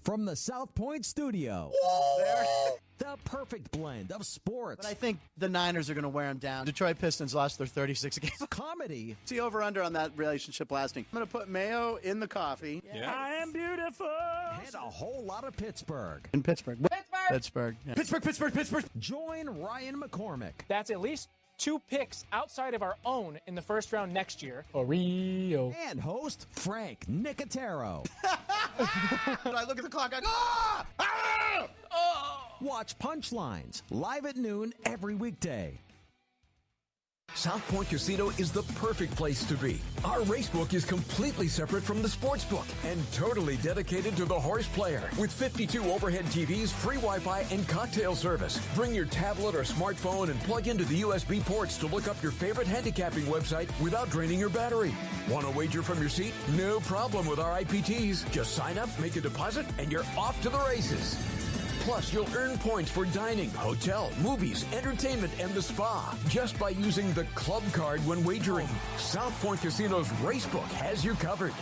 From the South Point studio, the perfect blend of sports. But I think the Niners are going to wear them down. Detroit Pistons lost their 36 games. Comedy. See over-under on that relationship lasting. I'm going to put mayo in the coffee. Yeah. I am beautiful. And a whole lot of Pittsburgh. In Pittsburgh. Pittsburgh. Yeah. Pittsburgh. Join Ryan McCormick. That's at least 2 picks outside of our own in the first round next year. Oreo. And host Frank Nicotero. I look at the clock, I go, ah! Ah! Oh! Watch Punchlines live at noon every weekday. South Point Casino is the perfect place to be. Our racebook is completely separate from the sportsbook and totally dedicated to the horse player. With 52 overhead TVs, free Wi-Fi, and cocktail service. Bring your tablet or smartphone and plug into the USB ports to look up your favorite handicapping website without draining your battery. Want to wager from your seat? No problem with our IPTs. Just sign up, make a deposit, and you're off to the races. Plus, you'll earn points for dining, hotel, movies, entertainment, and the spa just by using the club card when wagering. South Point Casino's Racebook has you covered.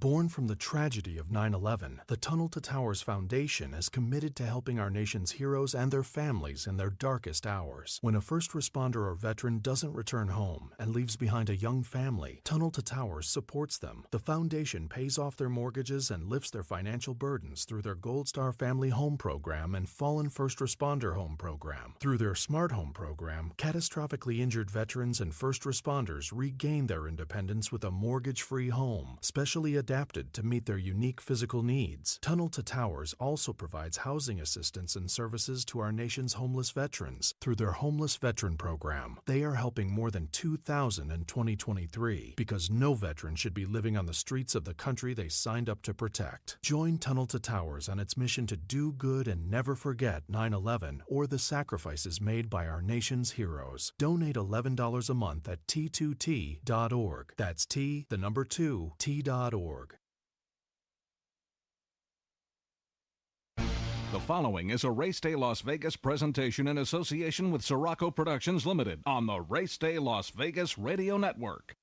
Born from the tragedy of 9/11, the Tunnel to Towers Foundation is committed to helping our nation's heroes and their families in their darkest hours. When a first responder or veteran doesn't return home and leaves behind a young family, Tunnel to Towers supports them. The foundation pays off their mortgages and lifts their financial burdens through their Gold Star Family Home Program and Fallen First Responder Home Program. Through their Smart Home Program, catastrophically injured veterans and first responders regain their independence with a mortgage-free home, specially adapted to meet their unique physical needs. Tunnel to Towers also provides housing assistance and services to our nation's homeless veterans through their Homeless Veteran Program. They are helping more than 2,000 in 2023 because no veteran should be living on the streets of the country they signed up to protect. Join Tunnel to Towers on its mission to do good and never forget 9/11 or the sacrifices made by our nation's heroes. Donate $11 a month at T2T.org. That's T2T.org. The following is a Race Day Las Vegas presentation in association with Siraco Productions Limited on the Race Day Las Vegas Radio Network.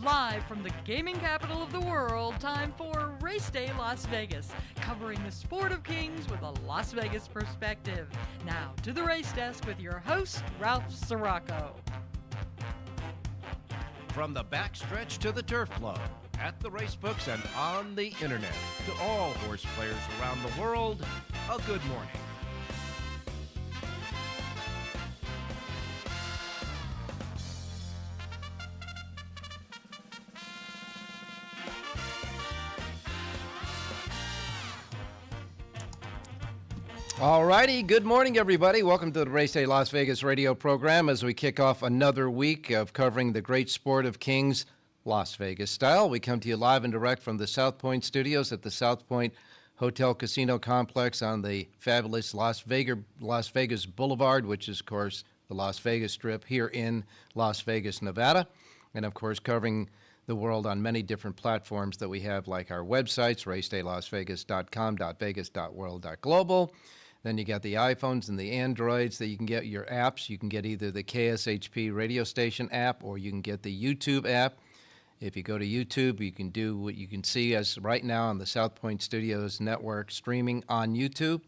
Live from the gaming capital of the world, time for Race Day Las Vegas, covering the sport of kings with a Las Vegas perspective. Now to the race desk with your host, Ralph Siraco. From the backstretch to the turf club, at the racebooks and on the internet, to all horse players around the world, a good morning. All righty, good morning, everybody. Welcome to the Race Day Las Vegas radio program as we kick off another week of covering the great sport of kings, Las Vegas style. We come to you live and direct from the South Point studios at the South Point Hotel Casino Complex on the fabulous Las Vegas Boulevard, which is, of course, the Las Vegas Strip here in Las Vegas, Nevada. And, of course, covering the world on many different platforms that we have, like our websites, racedaylasvegas.com, .vegas.world, .global. Then you got the iPhones and the Androids that you can get your apps. You can get either the KSHP radio station app or you can get the YouTube app. If you go to YouTube, you can do what you can see as right now on the South Point Studios network streaming on YouTube.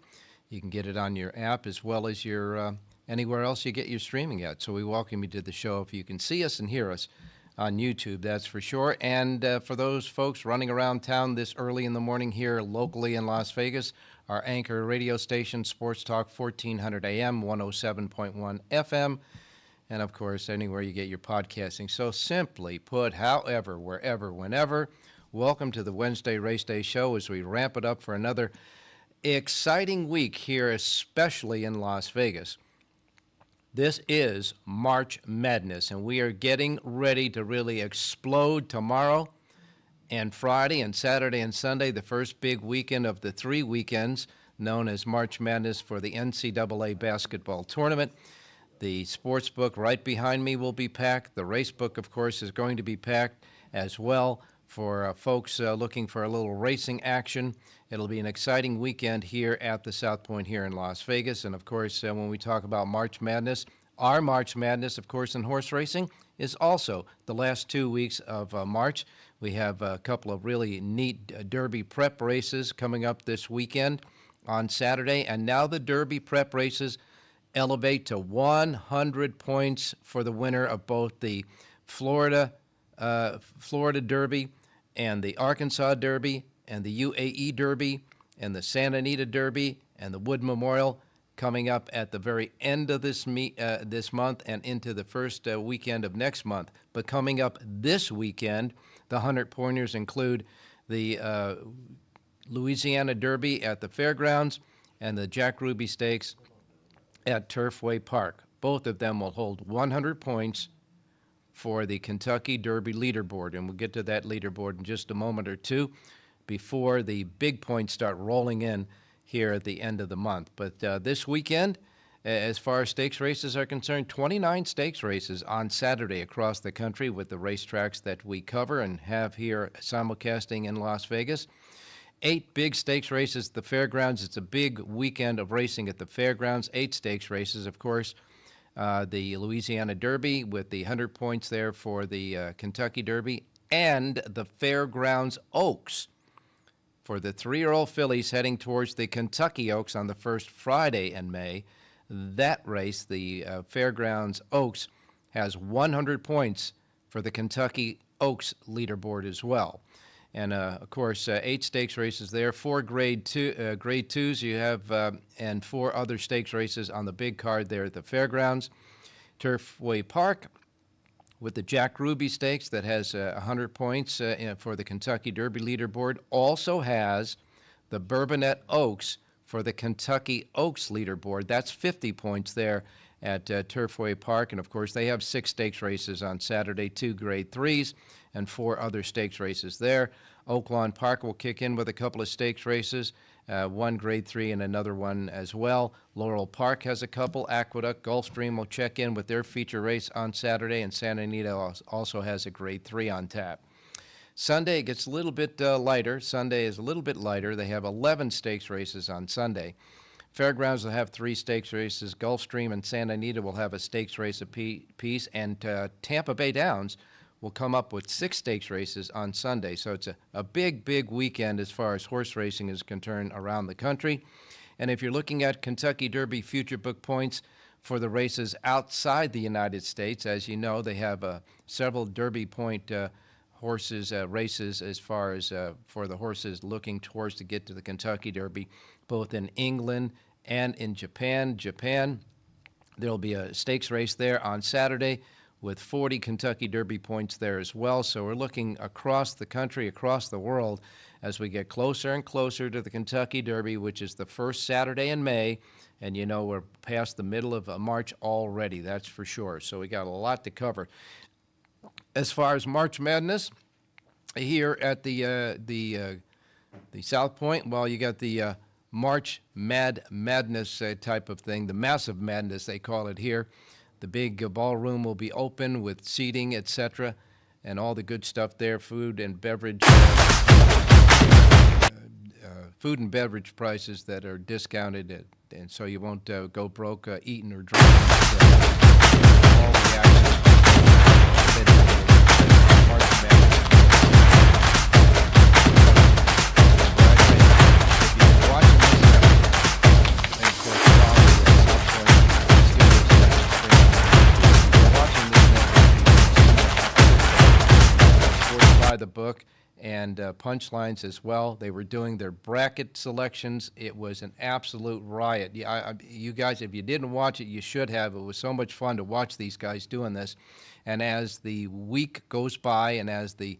You can get it on your app as well as your anywhere else you get your streaming at. So we welcome you to the show if you can see us and hear us on YouTube, that's for sure. And for those folks running around town this early in the morning here locally in Las Vegas, our anchor radio station, Sports Talk 1400 AM, 107.1 FM, and of course, anywhere you get your podcasting. So simply put, however, wherever, whenever, welcome to the Wednesday Race Day show as we ramp it up for another exciting week here, especially in Las Vegas. This is March Madness, and we are getting ready to really explode tomorrow and Friday and Saturday and Sunday, the first big weekend of the 3 weekends known as March Madness for the NCAA basketball tournament. The sports book right behind me will be packed. The race book, of course, is going to be packed as well for folks looking for a little racing action. It'll be an exciting weekend here at the South Point here in Las Vegas. And, of course, when we talk about March Madness, our March Madness, of course, in horse racing is also the last 2 weeks of March. We have a couple of really neat Derby prep races coming up this weekend on Saturday. And now the Derby prep races elevate to 100 points for the winner of both the Florida Derby and the Arkansas Derby and the UAE Derby and the Santa Anita Derby and the Wood Memorial coming up at the very end of this month and into the first weekend of next month. But coming up this weekend, the 100-pointers include the Louisiana Derby at the Fairgrounds and the Jack Ruby Stakes at Turfway Park. Both of them will hold 100 points for the Kentucky Derby leaderboard, and we'll get to that leaderboard in just a moment or two before the big points start rolling in here at the end of the month. But this weekend, as far as stakes races are concerned, 29 stakes races on Saturday across the country with the racetracks that we cover and have here simulcasting in Las Vegas. 8 big stakes races at the fairgrounds. It's a big weekend of racing at the fairgrounds. 8 stakes races, of course. The Louisiana Derby with the 100 points there for the Kentucky Derby, and the Fairgrounds Oaks for the 3-year-old fillies heading towards the Kentucky Oaks on the first Friday in May. That race, the Fairgrounds Oaks, has 100 points for the Kentucky Oaks leaderboard as well. And, of course, 8 stakes races there, 4 grade twos you have, and 4 other stakes races on the big card there at the fairgrounds. Turfway Park with the Jack Ruby Stakes that has 100 points for the Kentucky Derby leaderboard. Also has the Bourbonnette Oaks for the Kentucky Oaks leaderboard. That's 50 points there at Turfway Park. And, of course, they have 6 stakes races on Saturday, 2 grade threes, and 4 other stakes races there. Oaklawn Park will kick in with a couple of stakes races, 1 grade 3 and another one as well. Laurel Park has a couple. Aqueduct Gulfstream will check in with their feature race on Saturday, and Santa Anita also has a grade 3 on tap. Sunday gets a little bit lighter. Sunday is a little bit lighter. They have 11 stakes races on Sunday. Fairgrounds will have 3 stakes races. Gulfstream and Santa Anita will have a stakes race apiece, and Tampa Bay Downs will come up with 6 stakes races on Sunday. So it's a big, big weekend as far as horse racing is concerned around the country. And if you're looking at Kentucky Derby future book points for the races outside the United States, as you know, they have several Derby point horses races as far as for the horses looking towards to get to the Kentucky Derby, both in England and in Japan. There'll be a stakes race there on Saturday with 40 Kentucky Derby points there as well. So we're looking across the country, across the world, as we get closer and closer to the Kentucky Derby, which is the first Saturday in May. And, you know, we're past the middle of March already, that's for sure. So we got a lot to cover. As far as March Madness, here at the South Point, well, you got the March Madness type of thing, the Massive Madness, they call it here. The big ballroom will be open with seating, etc., and all the good stuff there, food and beverage prices that are discounted, and so you won't go broke eating or drinking. All the action March Madness. If you've been watching this, and of course, by the book and punchlines as well. They were doing their bracket selections. It was an absolute riot. You guys, if you didn't watch it, you should have. It was so much fun to watch these guys doing this. And as the week goes by and as the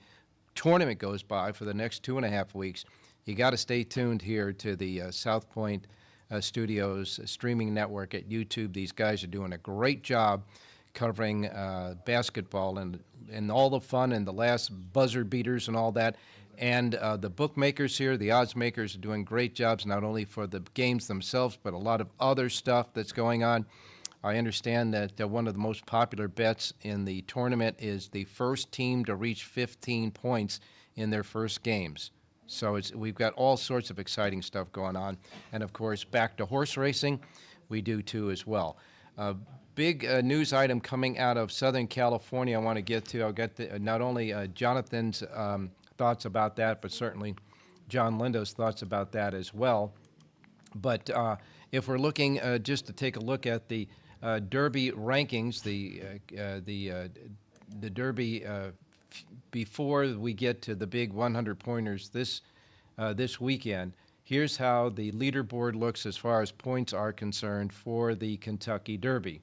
tournament goes by for the next 2.5 weeks, you got to stay tuned here to the South Point Studios streaming network at YouTube. These guys are doing a great job covering basketball and all the fun and the last buzzer beaters and all that. And the bookmakers here, the odds makers, are doing great jobs, not only for the games themselves, but a lot of other stuff that's going on. I understand that one of the most popular bets in the tournament is the first team to reach 15 points in their first games. So we've got all sorts of exciting stuff going on. And, of course, back to horse racing, we do too as well. Big news item coming out of Southern California I want to get to. I'll get not only Jonathan's thoughts about that, but certainly John Lindo's thoughts about that as well. But if we're looking just to take a look at the Derby rankings, the Derby before we get to the big 100-pointers this weekend, here's how the leaderboard looks as far as points are concerned for the Kentucky Derby.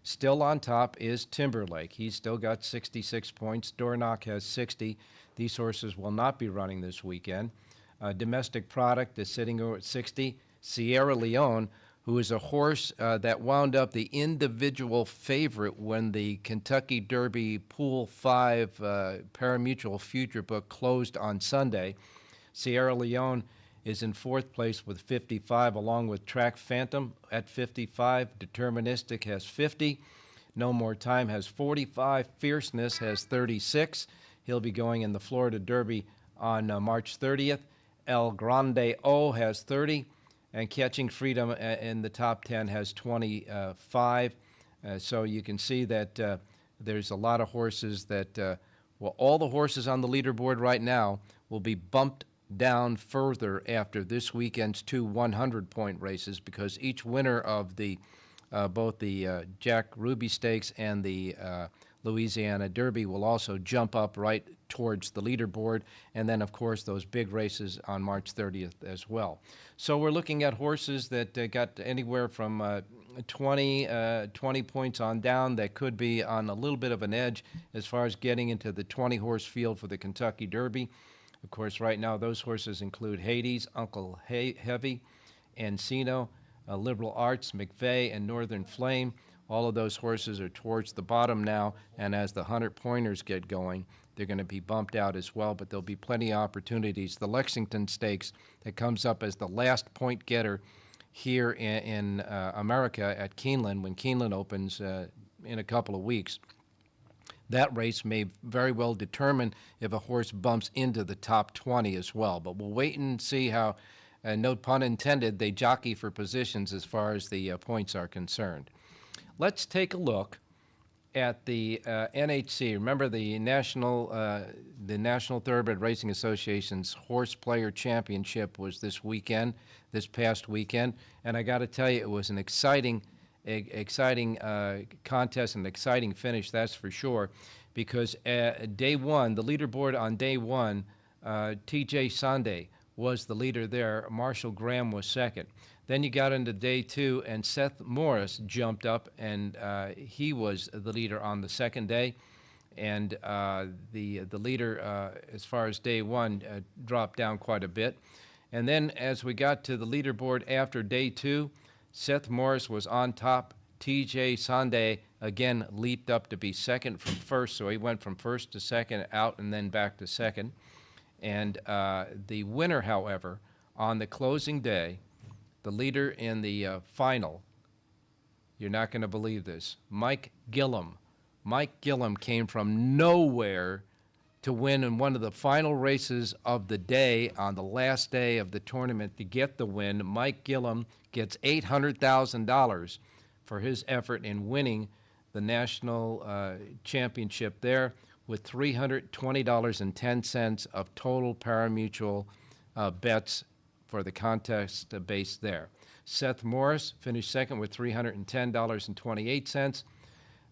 Still on top is Timberlake. He's still got 66 points. Dornoch has 60. These horses will not be running this weekend. Domestic Product is sitting over at 60. Sierra Leone, who is a horse that wound up the individual favorite when the Kentucky Derby Pool 5 parimutuel future book closed on Sunday. Sierra Leone is in fourth place with 55, along with Track Phantom at 55. Deterministic has 50. No More Time has 45. Fierceness has 36. He'll be going in the Florida Derby on March 30th. El Grande O has 30. And Catching Freedom in the top 10 has 25. So you can see that there's a lot of horses that, all the horses on the leaderboard right now will be bumped down further after this weekend's two 100-point races, because each winner of the both the Jack Ruby Stakes and the Louisiana Derby will also jump up right towards the leaderboard, and then, of course, those big races on March 30th as well. So we're looking at horses that got anywhere from 20 points on down that could be on a little bit of an edge as far as getting into the 20-horse field for the Kentucky Derby. Of course, right now, those horses include Hades, Uncle Heavy, Encino, Liberal Arts, McVeigh, and Northern Flame. All of those horses are towards the bottom now, and as the 100-pointers get going, they're going to be bumped out as well, but there'll be plenty of opportunities. The Lexington Stakes that comes up as the last point getter here in America at Keeneland, when Keeneland opens in a couple of weeks. That race may very well determine if a horse bumps into the top 20 as well. But we'll wait and see how, no pun intended, they jockey for positions as far as the points are concerned. Let's take a look at the NHC. Remember, the National Thoroughbred Racing Association's Horse Player Championship was this past weekend, and I got to tell you, it was an exciting contest and exciting finish, that's for sure, because day one, the leaderboard on day one, T.J. Sunday was the leader there. Marshall Graham was second. Then you got into day two, and Seth Morris jumped up, and he was the leader on the second day. And the leader, as far as day one, dropped down quite a bit. And then as we got to the leaderboard after day two, Seth Morris was on top. T.J. Sunday again leaped up to be second from first, so he went from first to second, out, and then back to second. And the winner, however, on the closing day, the leader in the final, you're not going to believe this, Mike Gillum. Mike Gillum came from nowhere to win in one of the final races of the day on the last day of the tournament to get the win. Mike Gillum gets $800,000 for his effort in winning the national championship there, with $320.10 of total parimutuel bets for the contest base there. Seth Morris finished second with $310.28.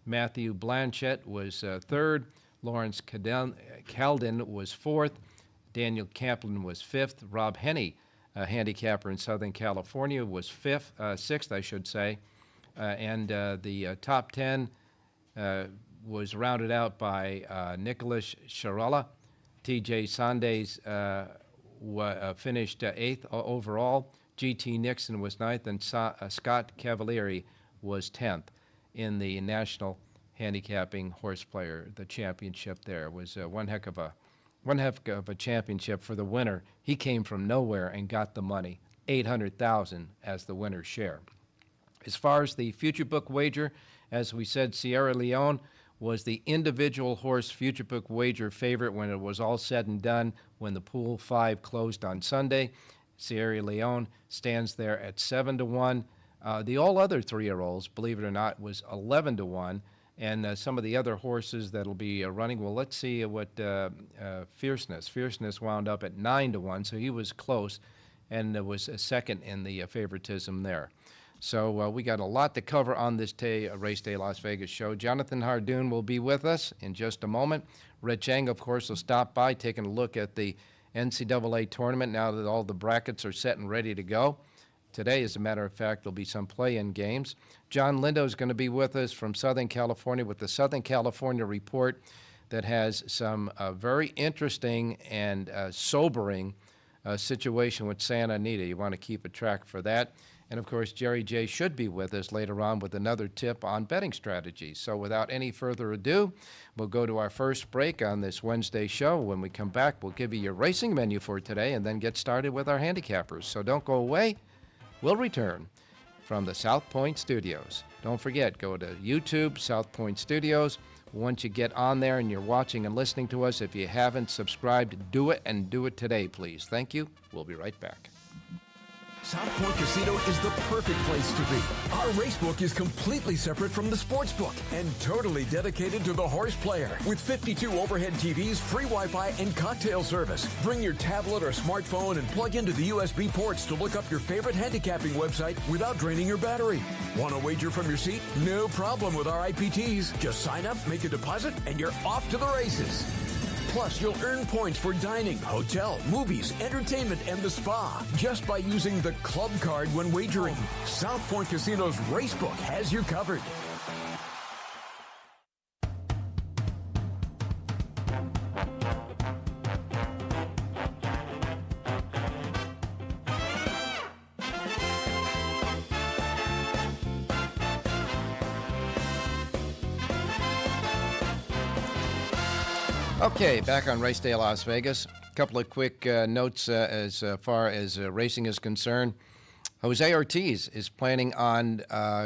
Matthew Blanchett was third. Lawrence Calden was fourth. Daniel Kaplan was fifth. Rob Henney, a handicapper in Southern California, was sixth, I should say. And the top 10 was rounded out by Nicholas Sharala. T.J. Sunday's finished eighth overall. G.T. Nixon was ninth, and Scott Cavalieri was 10th in the National Handicapping Horse Player, the championship there. It was one heck of a one heck of a championship for the winner. He came from nowhere and got the money, $800,000 as the winner's share. As far as the future book wager, as we said, Sierra Leone was the individual horse future book wager favorite when it was all said and done when the Pool 5 closed on Sunday. Sierra Leone stands there at 7-1. The all other 3-year-olds, believe it or not, was 11-1. And some of the other horses that'll be running, well, let's see what Fierceness. Fierceness wound up at 9-1, so he was close and was second in the favoritism there. So we got a lot to cover on this Race Day Las Vegas show. Jonathan Hardoon will be with us in just a moment. Red Chang, of course, will stop by, taking a look at the NCAA tournament now that all the brackets are set and ready to go. Today, as a matter of fact, there'll be some play-in games. John Lindo is going to be with us from Southern California with the Southern California Report that has some very interesting and sobering situation with Santa Anita. You want to keep a track for that. And, of course, Jerry J. should be with us later on with another tip on betting strategies. So without any further ado, we'll go to our first break on this Wednesday show. When we come back, we'll give you your racing menu for today and then get started with our handicappers. So don't go away. We'll return from the South Point Studios. Don't forget, go to YouTube, South Point Studios. Once you get on there and you're watching and listening to us, if you haven't subscribed, do it, and do it today, please. Thank you. We'll be right back. South Point Casino is the perfect place to be. Our racebook is completely separate from the sportsbook and totally dedicated to the horse player. With 52 overhead TVs, free Wi-Fi, and cocktail service. Bring your tablet or smartphone and plug into the USB ports to look up your favorite handicapping website without draining your battery. Want to wager from your seat? No problem with our IPTs. Just sign up, make a deposit, and you're off to the races. Plus, you'll earn points for dining, hotel, movies, entertainment, and the spa just by using the club card when wagering. South Point Casino's Racebook has you covered. Okay, back on Race Day Las Vegas. A couple of quick notes as far as racing is concerned. Jose Ortiz is planning on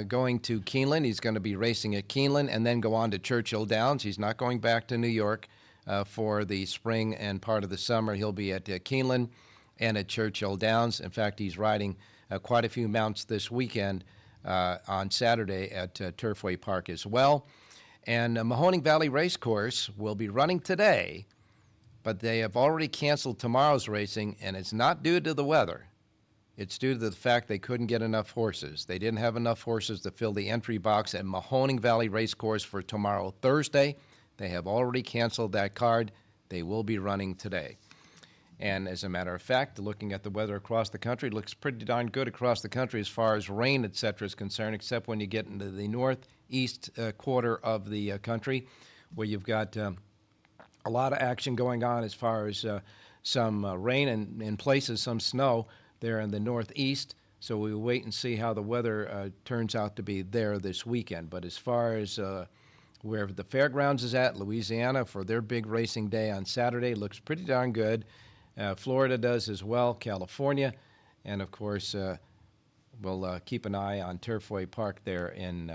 going to Keeneland. He's going to be racing at Keeneland and then go on to Churchill Downs. He's not going back to New York for the spring and part of the summer. He'll be at Keeneland and at Churchill Downs. In fact, he's riding quite a few mounts this weekend on Saturday at Turfway Park as well. And Mahoning Valley Racecourse will be running today, but they have already canceled tomorrow's racing, and it's not due to the weather. It's due to the fact they couldn't get enough horses. They didn't have enough horses to fill the entry box at Mahoning Valley Racecourse for tomorrow, Thursday. They have already canceled that card. They will be running today. And as a matter of fact, looking at the weather across the country, it looks pretty darn good across the country as far as rain, et cetera, is concerned, except when you get into the northeast quarter of the country, where you've got a lot of action going on as far as some rain and in places some snow there in the northeast. So we'll wait and see how the weather turns out to be there this weekend. But as far as where the fairgrounds is at, Louisiana, for their big racing day on Saturday, looks pretty darn good. Florida does as well, California, and of course we'll keep an eye on Turfway Park there in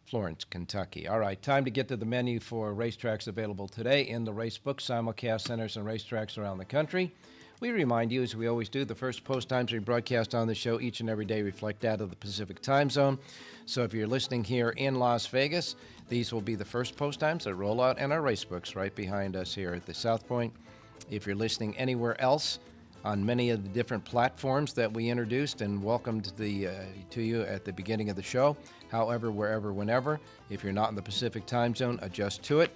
Florence, Kentucky. All right, time to get to the menu for racetracks available today in the Racebook, simulcast centers and racetracks around the country. We remind you, as we always do, the first post times we broadcast on the show each and every day reflect that of the Pacific time zone. So if you're listening here in Las Vegas, these will be the first post times that roll out in our racebooks right behind us here at the South Point. If you're listening anywhere else on many of the different platforms that we introduced and welcomed to you at the beginning of the show, however, wherever, whenever, if you're not in the Pacific time zone, adjust to it.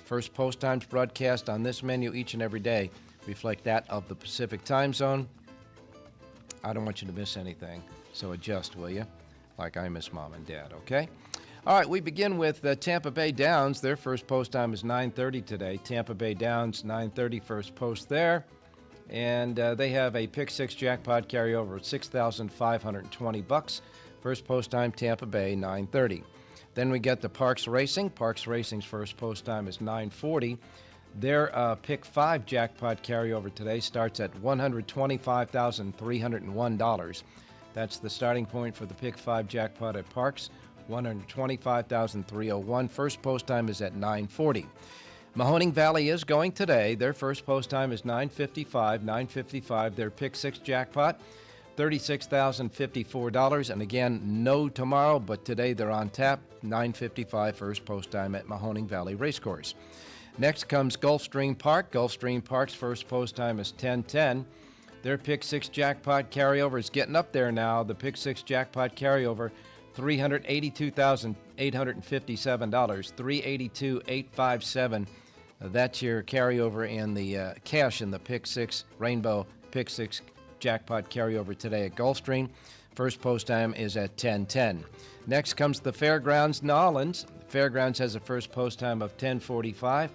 First post times broadcast on this menu each and every day reflect that of the Pacific time zone. I don't want you to miss anything, so adjust, will you? Like I miss Mom and Dad, okay? All right, we begin with Tampa Bay Downs. Their first post time is 9:30 today. Tampa Bay Downs, 9:30, first post there. And they have a pick six jackpot carryover of $6,520. First post time, Tampa Bay, 9:30. Then we get the Parks Racing. Parks Racing's first post time is 9:40. Their Pick 5 jackpot carryover today starts at $125,301. That's the starting point for the Pick 5 jackpot at Parks, $125,301. First post time is at 9:40. Mahoning Valley is going today. Their first post time is 9:55. Their Pick 6 jackpot, $36,054. And again, no tomorrow, but today they're on tap, 9:55 first post time at Mahoning Valley Racecourse. Next comes Gulfstream Park. Gulfstream Park's first post time is 10:10. Their Pick 6 jackpot carryover is getting up there now. The Pick 6 jackpot carryover, $382,857, $382,857. That's your carryover in the cash in the Pick 6 Rainbow Pick 6 jackpot carryover today at Gulfstream. First post time is at 10:10. Next comes the Fairgrounds Nolans. Fairgrounds has a first post time of 10:45.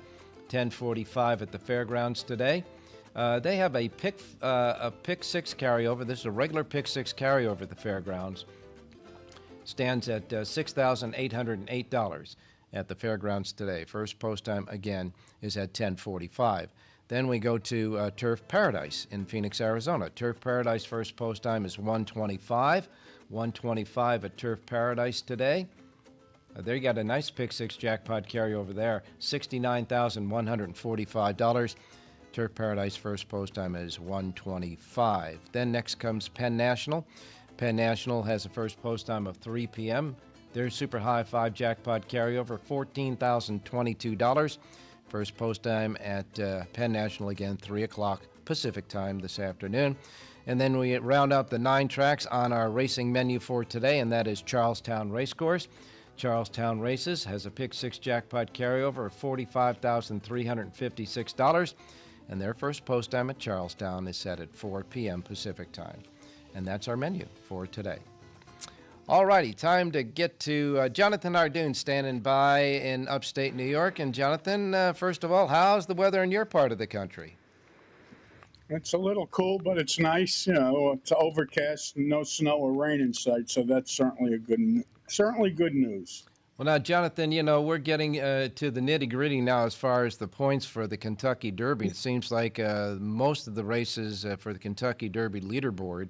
10:45 at the Fairgrounds today. They have a Pick 6 carryover. This is a regular Pick 6 carryover at the Fairgrounds. Stands at $6,808 at the Fairgrounds today. First post time, again, is at 10:45. Then we go to Turf Paradise in Phoenix, Arizona. Turf Paradise first post time is 1:25. 1:25 at Turf Paradise today. There you got a nice Pick 6 jackpot carryover there, $69,145. Turf Paradise first post time is 1:25. Then next comes Penn National. Penn National has a first post time of 3 p.m. Their Super High 5 jackpot carryover, $14,022. First post time at Penn National, again, 3 o'clock Pacific time this afternoon. And then we round out the 9 tracks on our racing menu for today, and that is Charlestown Racecourse. Charlestown Races has a Pick 6 jackpot carryover of $45,356, and their first post time at Charlestown is set at 4 p.m. Pacific time. And that's our menu for today. All righty, time to get to Jonathan Ardoon standing by in upstate New York. And Jonathan, first of all, how's the weather in your part of the country? It's a little cool, but it's nice. You know, it's overcast, no snow or rain in sight, so that's certainly good news. Well, now, Jonathan, you know, we're getting to the nitty-gritty now as far as the points for the Kentucky Derby. It seems like most of the races for the Kentucky Derby leaderboard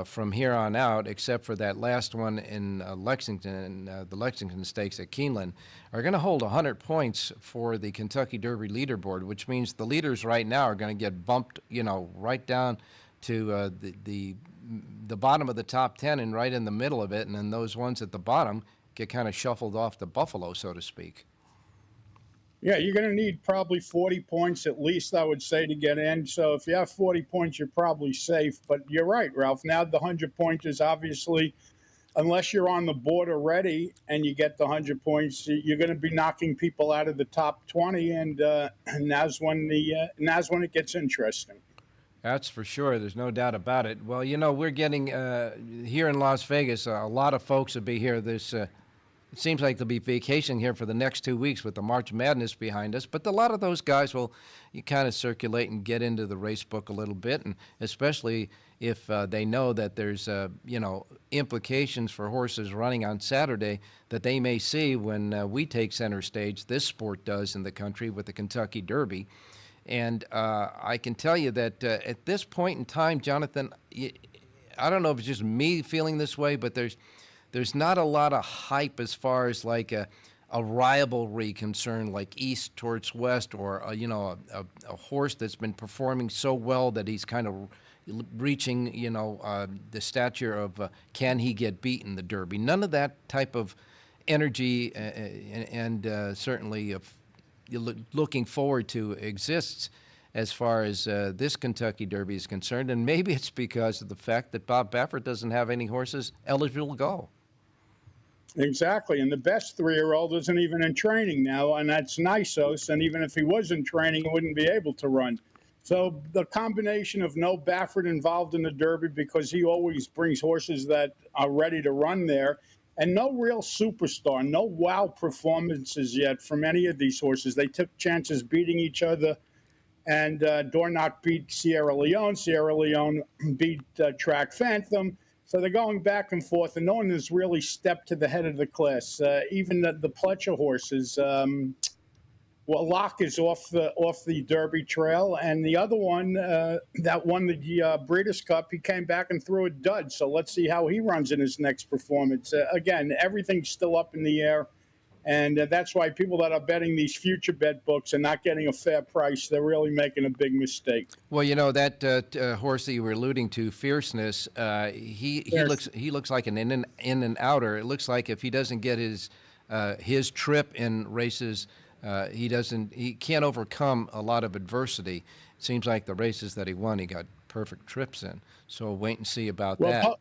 from here on out, except for that last one in Lexington, the Lexington Stakes at Keeneland, are going to hold 100 points for the Kentucky Derby leaderboard, which means the leaders right now are going to get bumped, you know, right down to the bottom of the top 10 and right in the middle of it, and then those ones at the bottom get kind of shuffled off to Buffalo, so to speak. Yeah, you're going to need probably 40 points at least, I would say, to get in. So if you have 40 points, you're probably safe. But you're right, Ralph. Now the 100 points is obviously, unless you're on the board already and you get the 100 points, you're going to be knocking people out of the top 20, and now's when it gets interesting. That's for sure. There's no doubt about it. Well, you know, we're getting here in Las Vegas, a lot of folks will be here this it seems like they'll be vacationing here for the next 2 weeks with the March Madness behind us. But a lot of those guys will kind of circulate and get into the race book a little bit, and especially if they know that there's, implications for horses running on Saturday that they may see when we take center stage. This sport does in the country with the Kentucky Derby. And I can tell you that at this point in time, Jonathan, I don't know if it's just me feeling this way, but there's not a lot of hype as far as like a rivalry concern, like east towards west, or a horse that's been performing so well that he's kind of reaching the stature of can he get beat in the Derby. None of that type of energy and certainly looking forward to exists as far as this Kentucky Derby is concerned, and maybe it's because of the fact that Bob Baffert doesn't have any horses eligible to go. Exactly, and the best 3-year-old isn't even in training now, and that's Nisos, and even if he was in training, he wouldn't be able to run. So the combination of no Baffert involved in the Derby, because he always brings horses that are ready to run there, and no real superstar, no wow performances yet from any of these horses. They took chances beating each other, and Dornoch beat Sierra Leone. Sierra Leone beat Track Phantom. So they're going back and forth, and no one has really stepped to the head of the class. Even the Pletcher horses, Well, Locke is off the Derby Trail, and the other one that won the Breeders' Cup, he came back and threw a dud. So let's see how he runs in his next performance. Again, everything's still up in the air, and that's why people that are betting these future bet books and not getting a fair price, they're really making a big mistake. Well, you know that horse that you were alluding to, Fierceness. He looks like an in and outer. It looks like if he doesn't get his trip in races. He can't overcome a lot of adversity. It seems like the races that he won, he got perfect trips in. So we'll wait and see about that.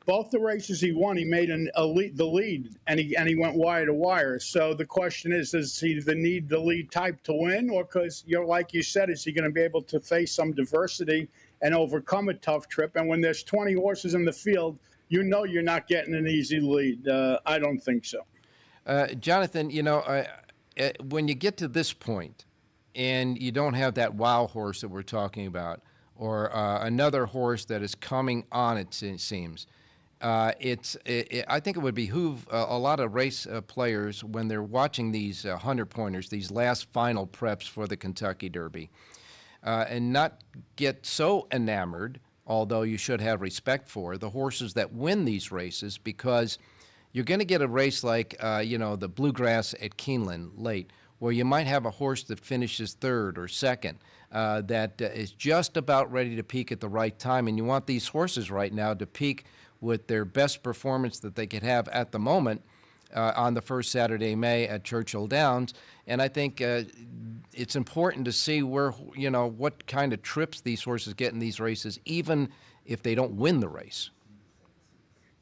Both the races he won, he made the lead, and he went wire to wire. So the question is, does he need the lead type to win, or because like you said, is he going to be able to face some diversity and overcome a tough trip? And when there's 20 horses in the field, you're not getting an easy lead. I don't think so. Jonathan, when you get to this point and you don't have that wow horse that we're talking about, or another horse that is coming on, it seems, I think it would behoove a lot of race players when they're watching these 100-pointers, these last final preps for the Kentucky Derby, and not get so enamored, although you should have respect for the horses that win these races, because you're going to get a race like, the Bluegrass at Keeneland late, where you might have a horse that finishes third or second that is just about ready to peak at the right time. And you want these horses right now to peak with their best performance that they could have at the moment on the first Saturday in May at Churchill Downs. And I think it's important to see what kind of trips these horses get in these races, even if they don't win the race.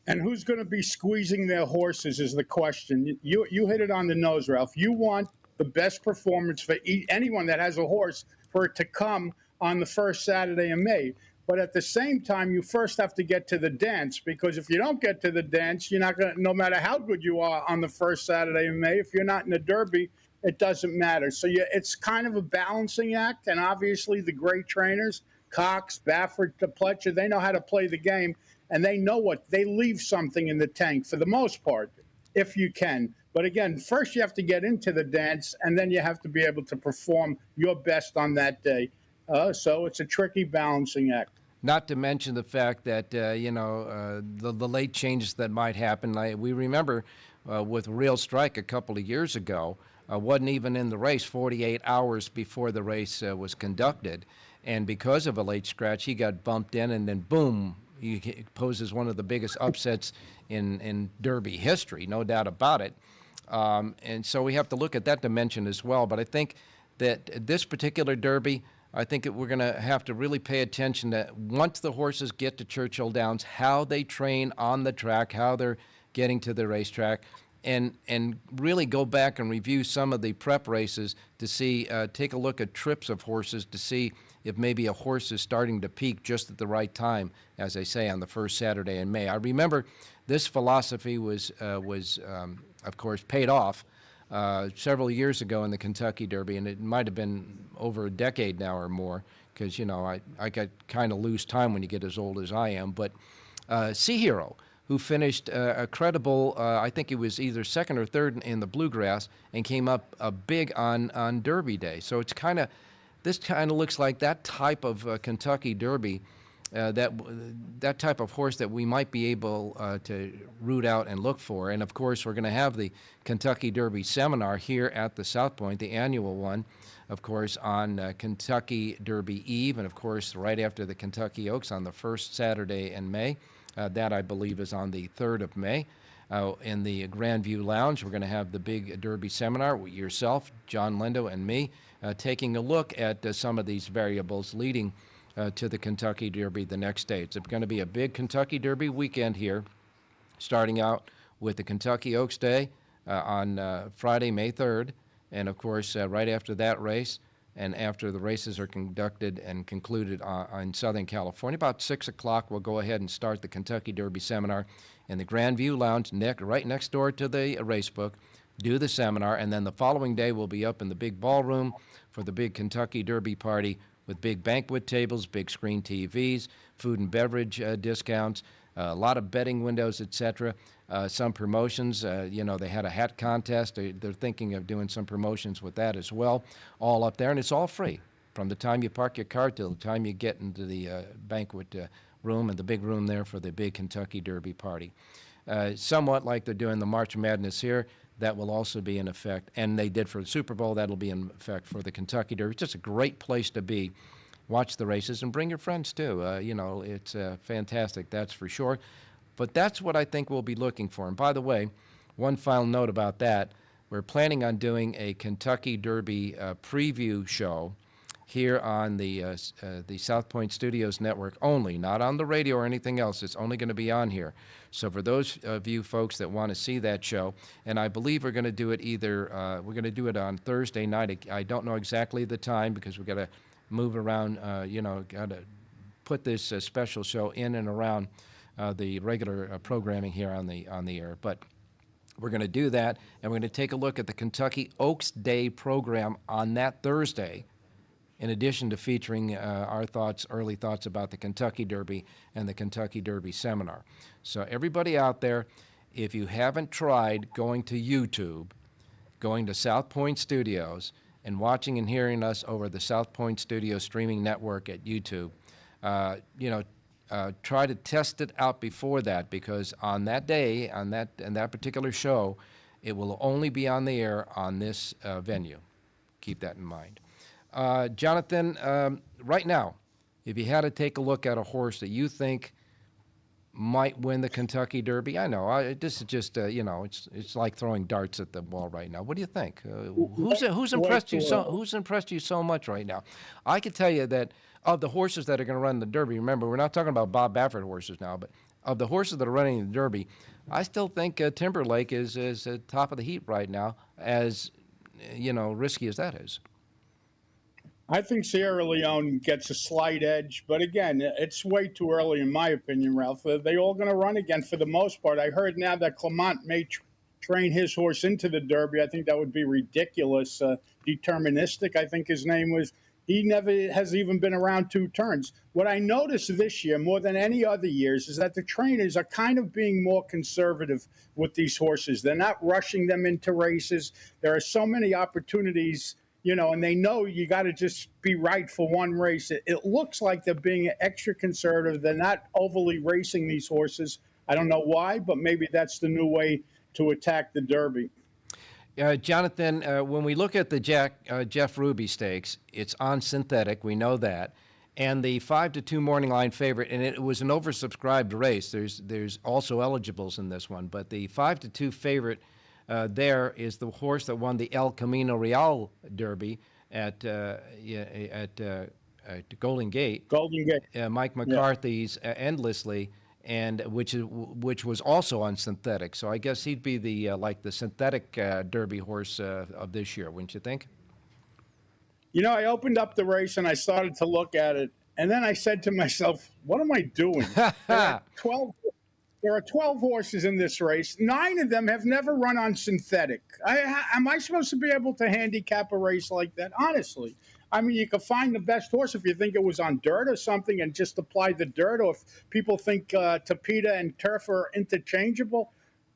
And who's going to be squeezing their horses is the question. You hit it on the nose, Ralph. You want the best performance for anyone that has a horse for it to come on the first Saturday in May. But at the same time, you first have to get to the dance, because if you don't get to the dance, you're not going to, no matter how good you are on the first Saturday in May, if you're not in the Derby, it doesn't matter. So it's kind of a balancing act. And obviously the great trainers, Cox, Baffert, Pletcher, they know how to play the game. And they know they leave something in the tank for the most part, if you can. But again, first you have to get into the dance, and then you have to be able to perform your best on that day. So it's a tricky balancing act. Not to mention the fact that, the late changes that might happen. We remember with Real Strike a couple of years ago, wasn't even in the race 48 hours before the race was conducted. And because of a late scratch, he got bumped in, and then boom, he poses one of the biggest upsets in Derby history, no doubt about it. And so we have to look at that dimension as well. But I think that this particular Derby, I think that we're going to have to really pay attention to, once the horses get to Churchill Downs, how they train on the track, how they're getting to the racetrack, and really go back and review some of the prep races to see, take a look at trips of horses to see if maybe a horse is starting to peak just at the right time, as I say, on the first Saturday in May. I remember this philosophy was of course, paid off several years ago in the Kentucky Derby, and it might have been over a decade now or more, because, I got kind of lose time when you get as old as I am. But Sea Hero, who finished a credible, I think it was either second or third in the Bluegrass, and came up big on Derby Day. So this kind of looks like that type of Kentucky Derby, that type of horse that we might be able to root out and look for. And of course, we're going to have the Kentucky Derby seminar here at the South Point, the annual one, of course, on Kentucky Derby Eve, and of course, right after the Kentucky Oaks on the first Saturday in May. That, I believe, is on the 3rd of May. In the Grandview Lounge, we're going to have the big Derby seminar with yourself, John Lindo, and me, taking a look at some of these variables leading to the Kentucky Derby the next day. It's going to be a big Kentucky Derby weekend here, starting out with the Kentucky Oaks Day on Friday, May 3rd, and of course, right after that race, and after the races are conducted and concluded in Southern California, about 6 o'clock, we'll go ahead and start the Kentucky Derby seminar in the Grandview Lounge, right next door to the racebook, do the seminar, and then the following day we'll be up in the big ballroom for the big Kentucky Derby party with big banquet tables, big screen TVs, food and beverage discounts, A lot of betting windows, etc. Some promotions. They had a hat contest. They're thinking of doing some promotions with that as well. All up there, and it's all free from the time you park your car till the time you get into the banquet room and the big room there for the big Kentucky Derby party. Somewhat like they're doing the March Madness here, that will also be in effect. And they did for the Super Bowl, that'll be in effect for the Kentucky Derby. It's just a great place to be. Watch the races and bring your friends too. It's fantastic, that's for sure. But that's what I think we'll be looking for. And by the way, one final note about that, we're planning on doing a Kentucky Derby preview show here on the South Point Studios network only, not on the radio or anything else. It's only going to be on here. So for those of you folks that want to see that show, and I believe we're going to do it we're going to do it on Thursday night. I don't know exactly the time because we've got to move around, got to put this special show in and around the regular programming here on the air. But we're going to do that, and we're going to take a look at the Kentucky Oaks Day program on that Thursday, in addition to featuring our early thoughts about the Kentucky Derby and the Kentucky Derby Seminar. So everybody out there, if you haven't tried going to YouTube, going to South Point Studios, and watching and hearing us over the South Point Studios streaming network at YouTube, try to test it out before that, because on that day, on that particular show, it will only be on the air on this venue. Keep that in mind. Jonathan, right now, if you had to take a look at a horse that you think might win the Kentucky Derby, I know this is just it's like throwing darts at the wall right now. What do you think? Who's impressed you so? Who's impressed you so much right now? I can tell you that of the horses that are going to run the Derby, remember we're not talking about Bob Baffert horses now, but of the horses that are running the Derby, I still think Timberlake is at top of the heap right now, as risky as that is. I think Sierra Leone gets a slight edge, but again, it's way too early in my opinion, Ralph. Are they all going to run again for the most part? I heard now that Clement may train his horse into the Derby. I think that would be ridiculous. Deterministic, I think his name was. He never has even been around 2 turns. What I noticed this year, more than any other years, is that the trainers are kind of being more conservative with these horses. They're not rushing them into races. There are so many opportunities, and they know you got to just be right for one race. It looks like they're being extra conservative. They're not overly racing these horses. I don't know why, but maybe that's the new way to attack the Derby. Jonathan, when we look at the Jeff Ruby Stakes, it's on synthetic. We know that. And the 5-2 morning line favorite, and it was an oversubscribed race. There's also eligibles in this one. But the 5-2 favorite there is the horse that won the El Camino Real Derby at Golden Gate. Golden Gate. Mike McCarthy's Endlessly, and which was also on synthetic. So I guess he'd be the the synthetic Derby horse of this year, wouldn't you think? I opened up the race and I started to look at it, and then I said to myself, "What am I doing?" There are 12 horses in this race. 9 of them have never run on synthetic. Am I supposed to be able to handicap a race like that? Honestly. I mean, you could find the best horse if you think it was on dirt or something and just apply the dirt, or if people think Tapeta and turf are interchangeable.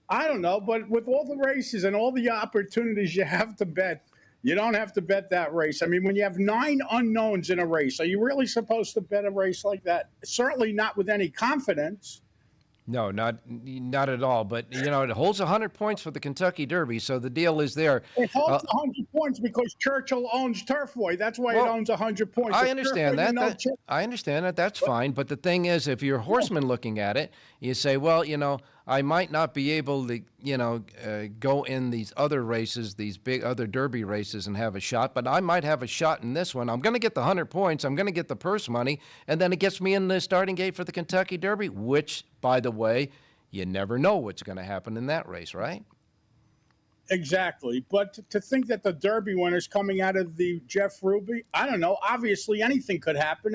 I don't know, but with all the races and all the opportunities you have to bet, you don't have to bet that race. I mean, when you have 9 unknowns in a race, are you really supposed to bet a race like that? Certainly not with any confidence. No, not at all. But, it holds 100 points for the Kentucky Derby, so the deal is there. It holds 100 points because Churchill owns Turfway. That's why it owns 100 points. I understand that. I understand that. That's fine. But the thing is, if you're a horseman looking at it, you say, well, I might not be able to, go in these other races, these big other Derby races and have a shot, but I might have a shot in this one. I'm going to get the 100 points. I'm going to get the purse money, and then it gets me in the starting gate for the Kentucky Derby, which, by the way, you never know what's going to happen in that race, right? Exactly. But to think that the Derby winner's coming out of the Jeff Ruby, I don't know. Obviously, anything could happen.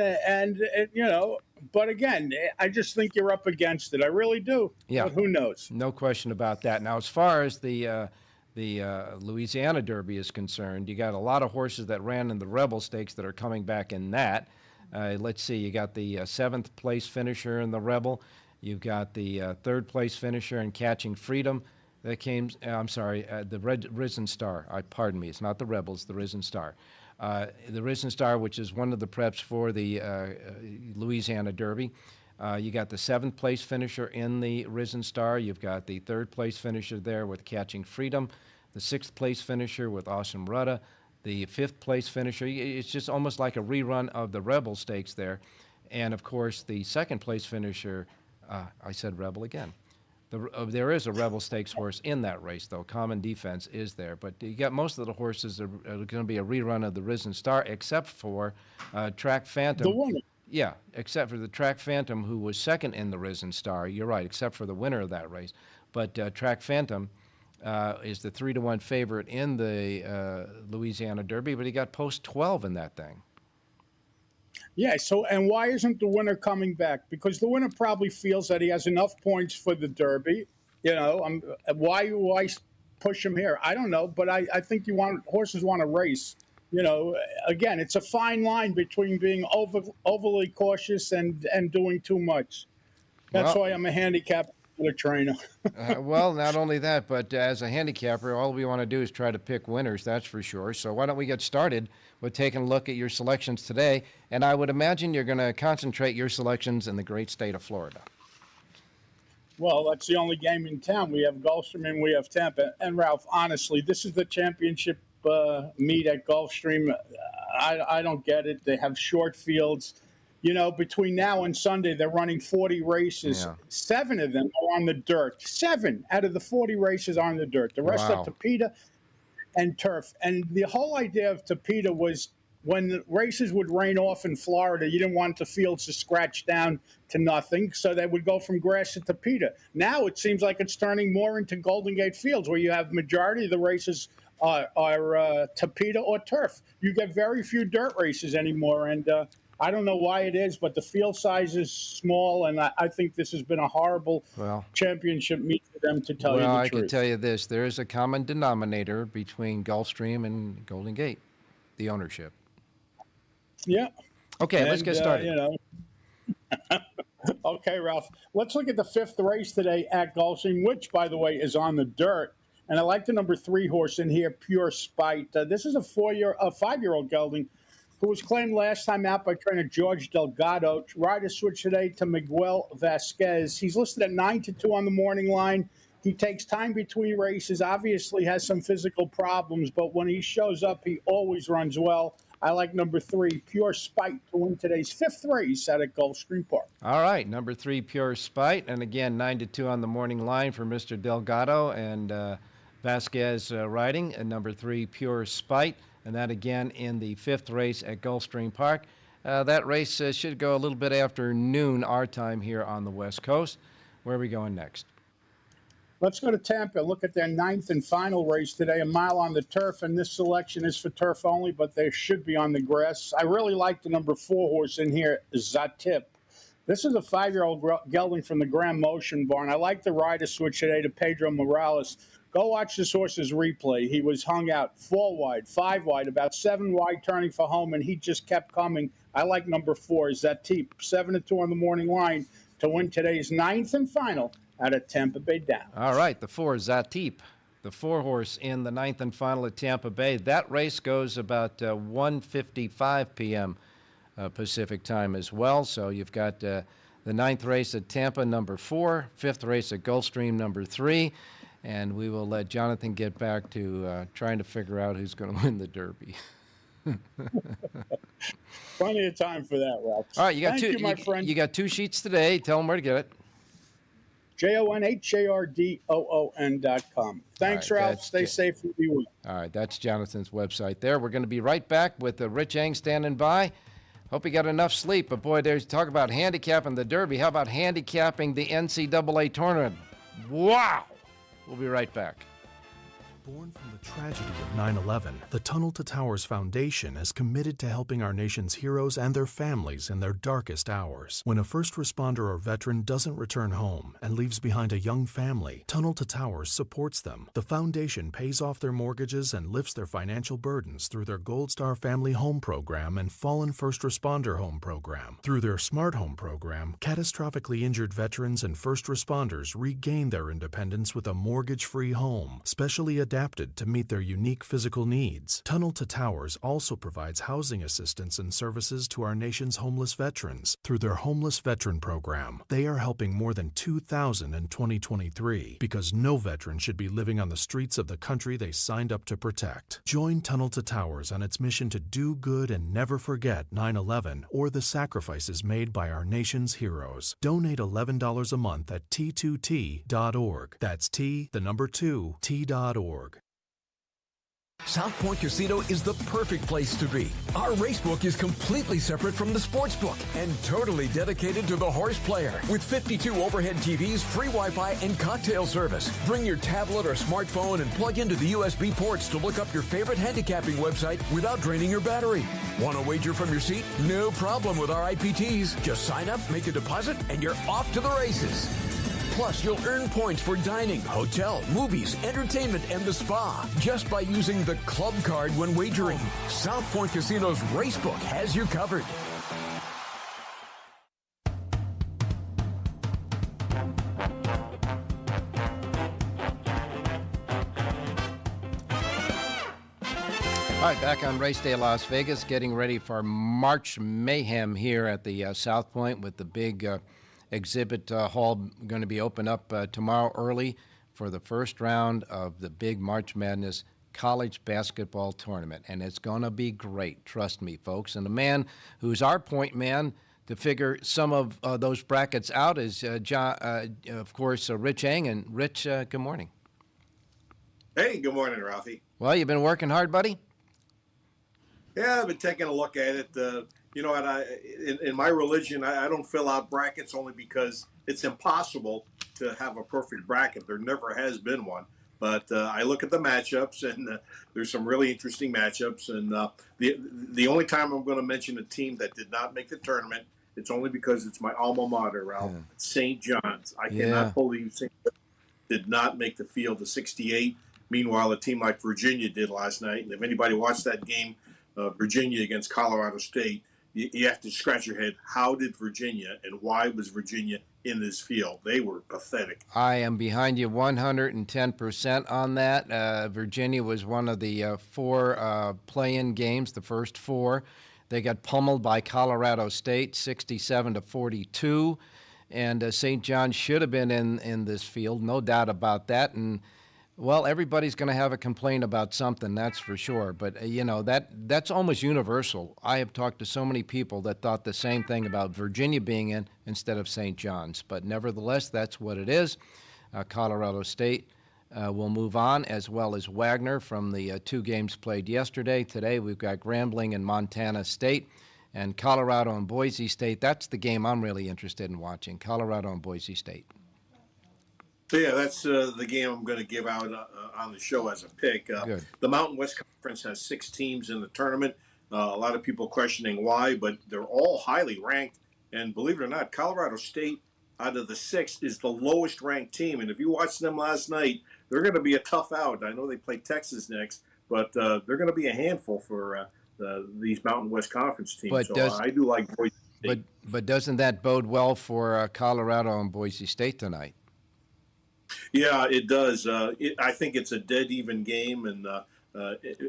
But again, I just think you're up against it. I really do. Yeah. But who knows? No question about that. Now, as far as the Louisiana Derby is concerned, you got a lot of horses that ran in the Rebel Stakes that are coming back in that. Let's see. You got the 7th place finisher in the Rebel. You've got the third place finisher in Catching Freedom. That came, the Risen Star. Pardon me, it's not the Rebels, the Risen Star. The Risen Star, which is one of the preps for the Louisiana Derby. You got the seventh place finisher in the Risen Star. You've got the third place finisher there with Catching Freedom. The sixth place finisher with Awesome Rudda. The fifth place finisher. It's just almost like a rerun of the Rebel Stakes there. And, of course, the second place finisher, I said Rebel again. There is a Rebel Stakes horse in that race, though. Common Defense is there. But you got most of the horses are going to be a rerun of the Risen Star, except for Track Phantom. The winner. Yeah, except for the Track Phantom, who was second in the Risen Star. You're right, except for the winner of that race. But Track Phantom is the 3-1 favorite in the Louisiana Derby, but he got post 12 in that thing. Yeah, and why isn't the winner coming back? Because the winner probably feels that he has enough points for the Derby. Why push him here? I don't know, but I think horses want to race. Again, it's a fine line between being overly cautious and doing too much. That's why I'm a handicap trainer. Well, not only that, but as a handicapper, all we want to do is try to pick winners, that's for sure. So why don't we get started with taking a look at your selections today? And I would imagine you're going to concentrate your selections in the great state of Florida. Well, that's the only game in town. We have Gulfstream and we have Tampa. And, Ralph, honestly, this is the championship meet at Gulfstream. I don't get it. They have short fields. Between now and Sunday, they're running 40 races. Yeah. 7 of them are on the dirt. 7 out of the 40 races are on the dirt. The rest are Tapeta and turf. And the whole idea of Tapeta was when the races would rain off in Florida, you didn't want the fields to scratch down to nothing, so they would go from grass to Tapeta. Now it seems like it's turning more into Golden Gate Fields, where you have majority of the races are Tapeta or turf. You get very few dirt races anymore, and I don't know why it is, but the field size is small, and I think this has been a horrible championship meet for them, to tell you the truth. Well, I can tell you this. There is a common denominator between Gulfstream and Golden Gate, the ownership. Yeah. Okay, let's get started. Okay, Ralph. Let's look at the 5th race today at Gulfstream, which, by the way, is on the dirt. And I like the number 3 horse in here, Pure Spite. This is a 5-year-old gelding who was claimed last time out by trainer George Delgado. Rider switch today to Miguel Vasquez. He's listed at 9-2 on the morning line. He takes time between races, obviously has some physical problems, but when he shows up, he always runs well. I like number 3, Pure Spite, to win today's 5th race out at Gulfstream Park. All right, number 3, Pure Spite. And again, 9-2 on the morning line for Mr. Delgado and Vasquez riding. And number 3, Pure Spite. And that again in the 5th race at Gulfstream Park. That race should go a little bit after noon our time here on the West Coast. Where are we going next? Let's go to Tampa. Look at their 9th and final race today, a mile on the turf. And this selection is for turf only, but they should be on the grass. I really like the number 4 horse in here, Zatip. This is a 5-year-old gelding from the Grand Motion Barn. I like the rider switch today to Pedro Morales. Go watch this horse's replay. He was hung out 4 wide, 5 wide, about 7 wide turning for home, and he just kept coming. I like number 4, Zatip, 7-2 on the morning line to win today's 9th and final out of Tampa Bay Downs. All right, the 4, Zatip, the 4 horse in the 9th and final at Tampa Bay. That race goes about 1:55 p.m. Pacific time as well. So you've got the 9th race at Tampa, number 4, 5th race at Gulfstream, number 3. And we will let Jonathan get back to trying to figure out who's going to win the Derby. Plenty of time for that, Ralph. All right, you got Thank you, my friend. You got 2 sheets today. Tell them where to get it. JONHJRDOON.com. Thanks, All right, Ralph. Stay safe and be well. All right, that's Jonathan's website there. We're going to be right back with Rich Eng standing by. Hope you got enough sleep. But, boy, there's talk about handicapping the Derby. How about handicapping the NCAA tournament? Wow! We'll be right back. Born from the tragedy of 9/11, the Tunnel to Towers Foundation is committed to helping our nation's heroes and their families in their darkest hours. When a first responder or veteran doesn't return home and leaves behind a young family, Tunnel to Towers supports them. The foundation pays off their mortgages and lifts their financial burdens through their Gold Star Family Home Program and Fallen First Responder Home Program. Through their Smart Home Program, catastrophically injured veterans and first responders regain their independence with a mortgage-free home, specially adapted to meet their unique physical needs. Tunnel to Towers also provides housing assistance and services to our nation's homeless veterans through their Homeless Veteran Program. They are helping more than 2,000 in 2023 because no veteran should be living on the streets of the country they signed up to protect. Join Tunnel to Towers on its mission to do good and never forget 9/11 or the sacrifices made by our nation's heroes. Donate $11 a month at T2T.org. That's T2T.org. South Point Casino is the perfect place to be. Our racebook is completely separate from the sportsbook and totally dedicated to the horse player. With 52 overhead TVs, free Wi-Fi, and cocktail service. Bring your tablet or smartphone and plug into the USB ports to look up your favorite handicapping website without draining your battery. Want to wager from your seat? No problem with our IPTs. Just sign up, make a deposit, and you're off to the races. Plus, you'll earn points for dining, hotel, movies, entertainment, and the spa just by using the club card when wagering. South Point Casino's Racebook has you covered. All right, back on Race Day Las Vegas, getting ready for March Mayhem here at the South Point with the big exhibit hall going to be opened up tomorrow early for the first round of the big March Madness college basketball tournament. And it's going to be great, trust me, folks. And the man who's our point man to figure some of those brackets out is, of course, Rich Eng. And Rich, good morning. Hey, good morning, Ralphie. Well, you've been working hard, buddy? Yeah, I've been taking a look at it. You know, in my religion, I don't fill out brackets only because it's impossible to have a perfect bracket. There never has been one. But I look at the matchups, and there's some really interesting matchups. And the only time I'm going to mention a team that did not make the tournament, it's only because it's my alma mater, Ralph. Yeah. St. John's. I cannot believe St. John's did not make the field of 68. Meanwhile, a team like Virginia did last night. And if anybody watched that game, Virginia against Colorado State, you have to scratch your head. How did Virginia, and why was Virginia in this field? They were pathetic. I am behind you 110% on that. Virginia was one of the four play-in games, the first four. They got pummeled by Colorado State, 67-42. And St. John should have been in this field, no doubt about that. And well, everybody's going to have a complaint about something, that's for sure. But, you know, that's almost universal. I have talked to so many people that thought the same thing about Virginia being in instead of St. John's. But nevertheless, that's what it is. Colorado State will move on, as well as Wagner from the two games played yesterday. Today we've got Grambling and Montana State. And Colorado and Boise State, that's the game I'm really interested in watching, Colorado and Boise State. So, yeah, that's the game I'm going to give out on the show as a pick. The Mountain West Conference has 6 teams in the tournament. A lot of people questioning why, but they're all highly ranked. And believe it or not, Colorado State, out of the 6, is the lowest ranked team. And if you watched them last night, they're going to be a tough out. I know they play Texas next, but they're going to be a handful for these Mountain West Conference teams. But I do like Boise State. But doesn't that bode well for Colorado and Boise State tonight? Yeah, it does. I think it's a dead even game, and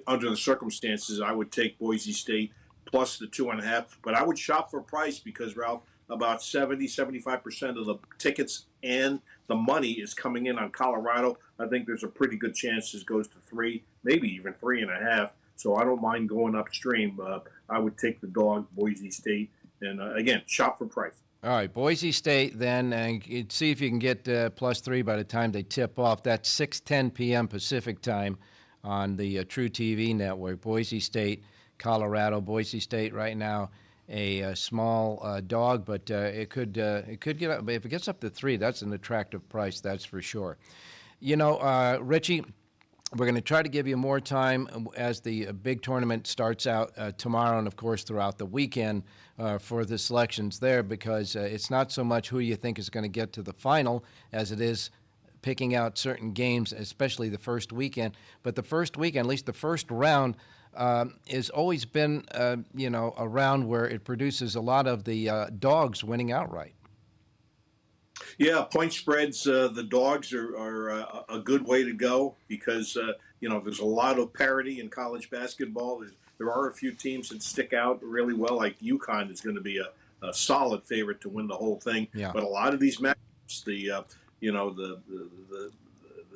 under the circumstances, I would take Boise State plus the 2.5. But I would shop for price because, Ralph, about 75% of the tickets and the money is coming in on Colorado. I think there's a pretty good chance this goes to 3, maybe even 3.5. So I don't mind going upstream. I would take the dog, Boise State, and again, shop for price. All right, Boise State then, and see if you can get +3 by the time they tip off. That's 6:10 p.m. Pacific time on the True TV network. Boise State, Colorado. Boise State right now a small dog, but it could get up. If it gets up to 3, that's an attractive price, that's for sure. You know, Richie, We're going to try to give you more time as the big tournament starts out tomorrow and, of course, throughout the weekend for the selections there, because it's not so much who you think is going to get to the final as it is picking out certain games, especially the first weekend. But the first weekend, at least the first round, has always been, a round where it produces a lot of the dogs winning outright. Yeah, point spreads, the dogs are a good way to go because, there's a lot of parity in college basketball. There are a few teams that stick out really well, like UConn is going to be a solid favorite to win the whole thing. Yeah. But a lot of these matchups, the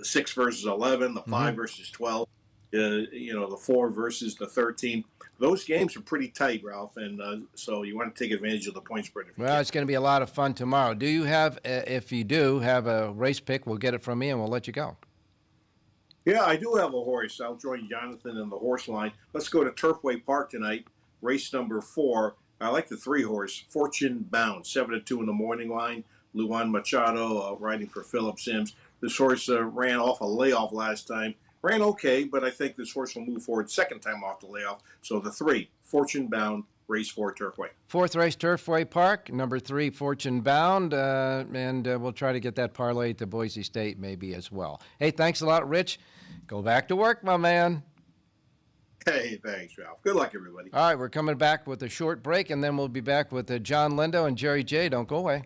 6 versus 11, the 5 versus 12, the 4 versus the 13, those games are pretty tight, Ralph, and so you want to take advantage of the point spread. It's going to be a lot of fun tomorrow. Do you have, if you do have a race pick, we'll get it from me and we'll let you go. Yeah, I do have a horse. I'll join Jonathan in the horse line. Let's go to Turfway Park tonight, race number 4. I like the 3-horse, Fortune Bound, 7-2 in the morning line. Luan Machado riding for Philip Sims. This horse ran off a layoff last time. Ran okay, but I think this horse will move forward second time off the layoff. So the 3, Fortune Bound, race 4, Turfway. 4th race, Turfway Park. Number 3, Fortune Bound. And we'll try to get that parlay to Boise State maybe as well. Hey, thanks a lot, Rich. Go back to work, my man. Hey, thanks, Ralph. Good luck, everybody. All right, we're coming back with a short break, and then we'll be back with John Lindo and Jerry J. Don't go away.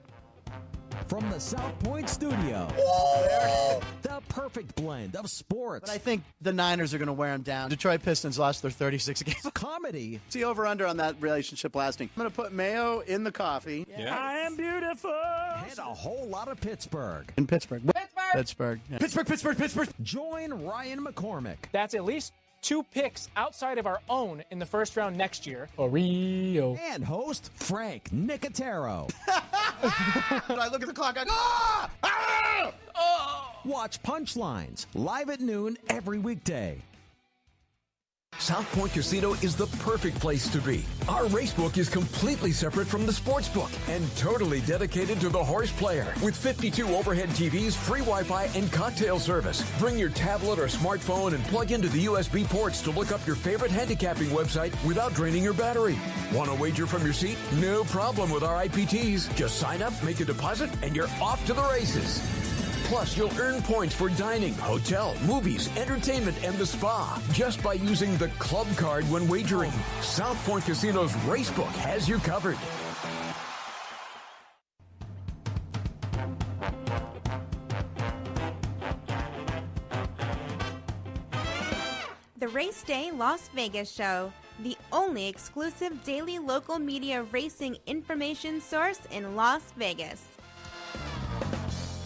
From the South Point studio, the perfect blend of sports. But I think the Niners are going to wear them down. Detroit Pistons lost their 36 games. Comedy. See over-under on that relationship lasting. I'm going to put mayo in the coffee. Yeah. I am beautiful. And a whole lot of Pittsburgh. In Pittsburgh. Pittsburgh. Yeah. Pittsburgh. Join Ryan McCormick. That's at least 2 picks outside of our own in the first round next year. Rio. And host Frank Nicotero. I look at the clock. Watch Punchlines live at noon every weekday. South Point Casino is the perfect place to be. Our racebook is completely separate from the sportsbook and totally dedicated to the horse player. With 52 overhead TVs, free Wi-Fi, and cocktail service. Bring your tablet or smartphone and plug into the USB ports to look up your favorite handicapping website without draining your battery. Want to wager from your seat? No problem with our IPTs. Just sign up, make a deposit, and you're off to the races. Plus, you'll earn points for dining, hotel, movies, entertainment, and the spa just by using the club card when wagering. South Point Casino's Racebook has you covered. The Race Day Las Vegas Show, the only exclusive daily local media racing information source in Las Vegas.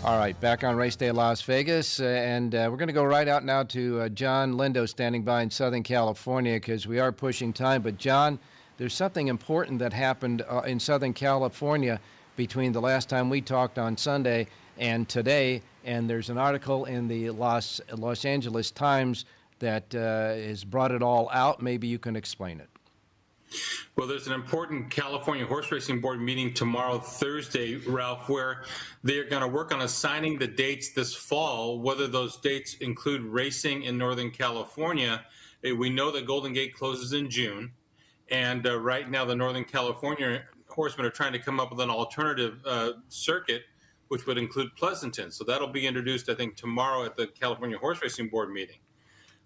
All right, back on Race Day Las Vegas, and we're going to go right out now to John Lindo standing by in Southern California because we are pushing time. But, John, there's something important that happened in Southern California between the last time we talked on Sunday and today, and there's an article in the Los Angeles Times that has brought it all out. Maybe you can explain it. Well, there's an important California Horse Racing Board meeting tomorrow, Thursday, Ralph, where they're going to work on assigning the dates this fall, whether those dates include racing in Northern California. We know that Golden Gate closes in June, and right now the Northern California horsemen are trying to come up with an alternative circuit, which would include Pleasanton. So that'll be introduced, I think, tomorrow at the California Horse Racing Board meeting.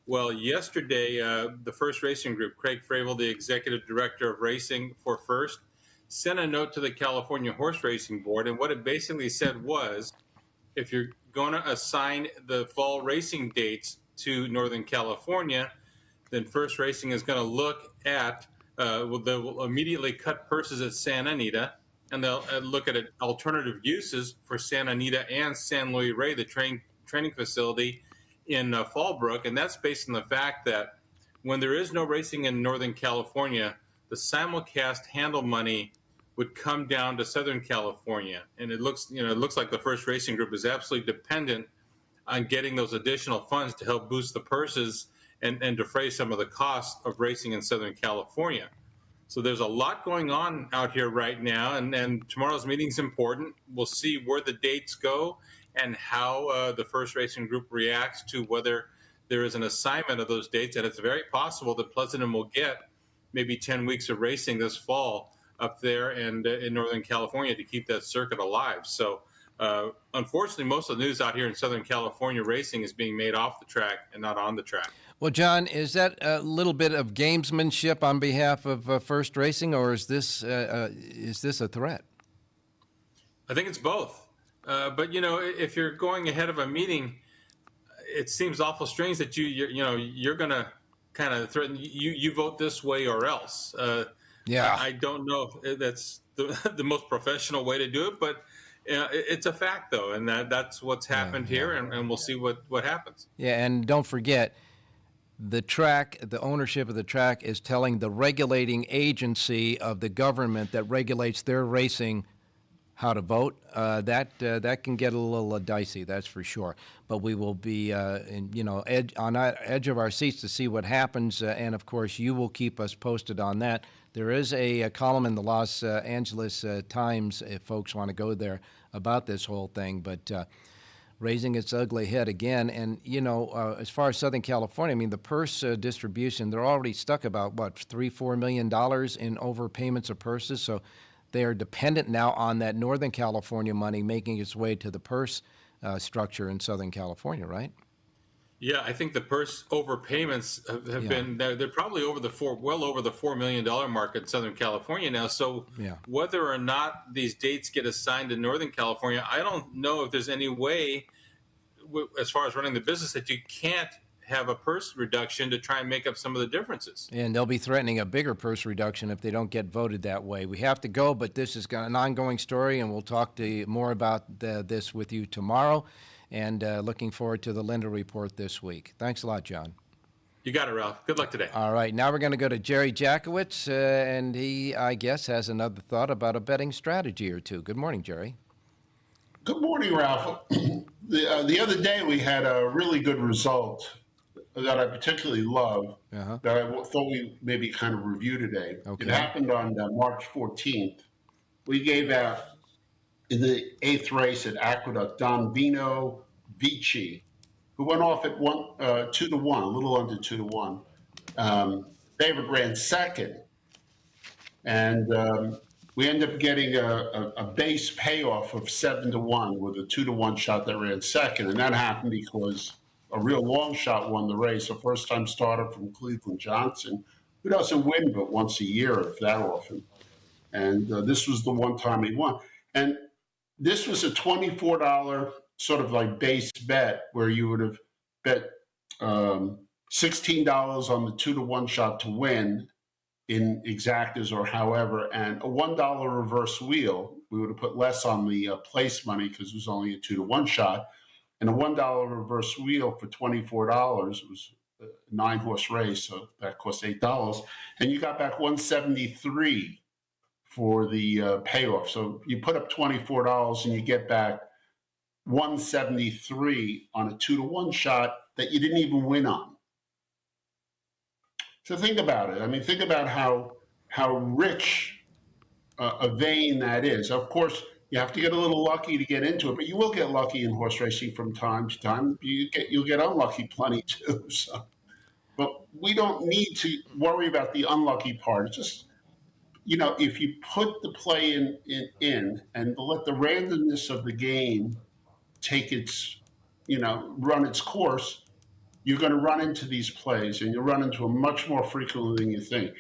Well, yesterday, the First Racing Group, Craig Fravel, the executive director of racing for First, sent a note to the California Horse Racing Board. And what it basically said was, if you're going to assign the fall racing dates to Northern California, then First Racing is going to look at, they'll immediately cut purses at Santa Anita, and they'll look at alternative uses for Santa Anita and San Luis Rey, the training facility in Fallbrook, and that's based on the fact that when there is no racing in Northern California, the simulcast handle money would come down to Southern California, and it looks like the First Racing Group is absolutely dependent on getting those additional funds to help boost the purses and defray some of the costs of racing in Southern California. So there's a lot going on out here right now, and tomorrow's meeting is important. We'll see where the dates go and how the First Racing Group reacts to whether there is an assignment of those dates, and it's very possible that Pleasanton will get maybe 10 weeks of racing this fall up there and in Northern California to keep that circuit alive. So unfortunately, most of the news out here in Southern California racing is being made off the track and not on the track. Well, John, is that a little bit of gamesmanship on behalf of First Racing, or is this a threat? I think it's both. But, if you're going ahead of a meeting, it seems awful strange that you're going to kind of threaten you vote this way or else. I don't know if that's the most professional way to do it, but it's a fact, though, and that's what's happened here, and we'll see what happens. Yeah, and don't forget, the ownership of the track is telling the regulating agency of the government that regulates their racing how to vote. That can get a little dicey, that's for sure. But we will be on that edge of our seats to see what happens, and of course you will keep us posted on that. There is a column in the Los Angeles Times, if folks want to go there, about this whole thing, but raising its ugly head again. And, as far as Southern California, I mean, the purse distribution, they're already stuck about, $3-4 million in overpayments of purses. So they are dependent now on that Northern California money making its way to the purse structure in Southern California, right? Yeah, I think the purse overpayments have been, they're probably well over the $4 million mark in Southern California now. So whether or not these dates get assigned to Northern California, I don't know if there's any way, as far as running the business, that you can't have a purse reduction to try and make up some of the differences. And they'll be threatening a bigger purse reduction if they don't get voted that way. We have to go, but this is an ongoing story, and we'll talk to you more about this with you tomorrow. And looking forward to the Linda Report this week. Thanks a lot, John. You got it, Ralph. Good luck today. All right, now we're going to go to Jerry Jackowitz, and he, I guess, has another thought about a betting strategy or two. Good morning, Jerry. Good morning, Ralph. The other day we had a really good result that I particularly love that I thought we maybe kind of review today. Okay. It happened on March 14th. We gave out in the 8th race at Aqueduct, Don Vino Vici, who went off at 2-1, a little under 2-1. Favorite ran second. And we ended up getting a base payoff of 7-1 with a 2-1 shot that ran second. And that happened because a real long shot won the race, a first-time starter from Cleveland Johnson, who doesn't win but once a year, if that often. And this was the one time he won. And this was a $24 sort of like base bet where you would have bet $16 on the 2-1 shot to win in exactas or however, and a $1 reverse wheel. We would have put less on the place money because it was only a 2-1 shot, and a $1 reverse wheel for $24. It was a 9-horse race, so that cost $8, and you got back $173 for the payoff. So you put up $24 and you get back $173 on a 2-1 shot that you didn't even win on. So think about it. I mean, think about how rich a vein that is. Of course, you have to get a little lucky to get into it, but you will get lucky in horse racing from time to time. You'll get unlucky plenty too. So, but we don't need to worry about the unlucky part. It's just, if you put the play in and let the randomness of the game take its, run its course, you're going to run into these plays, and you'll run into them much more frequently than you think.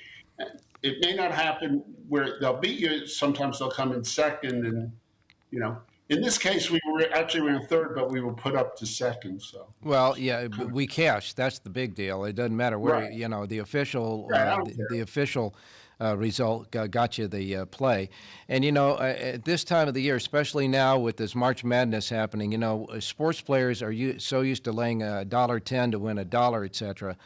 It may not happen where they'll beat you. Sometimes they'll come in second, and, in this case, we ran third, but we were put up to second. So well, yeah, we cashed. That's the big deal. It doesn't matter where the official the official result got you the play. And at this time of the year, especially now with this March Madness happening, sports players are so used to laying $1.10 to win $1, etc.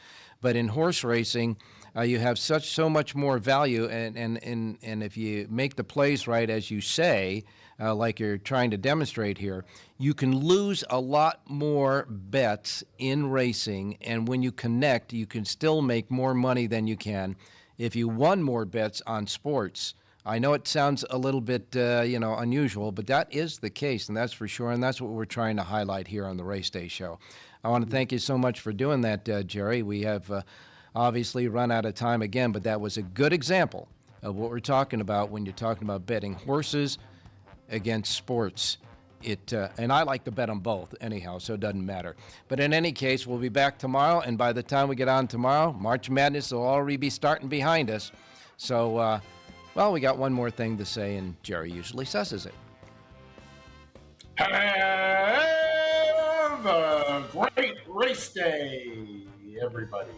But in horse racing, you have so much more value, and if you make the plays right, as you say, like you're trying to demonstrate here, you can lose a lot more bets in racing, and when you connect, you can still make more money than you can if you won more bets on sports I know it sounds a little bit, unusual, but that is the case, and that's for sure, and that's what we're trying to highlight here on the Race Day Show. I want to thank you so much for doing that, Jerry. We have obviously run out of time again, but that was a good example of what we're talking about when you're talking about betting horses against sports. And I like to bet them both anyhow, so it doesn't matter. But in any case, we'll be back tomorrow, and by the time we get on tomorrow, March Madness will already be starting behind us. So, we got one more thing to say, and Jerry usually says it. Have a great race day, everybody.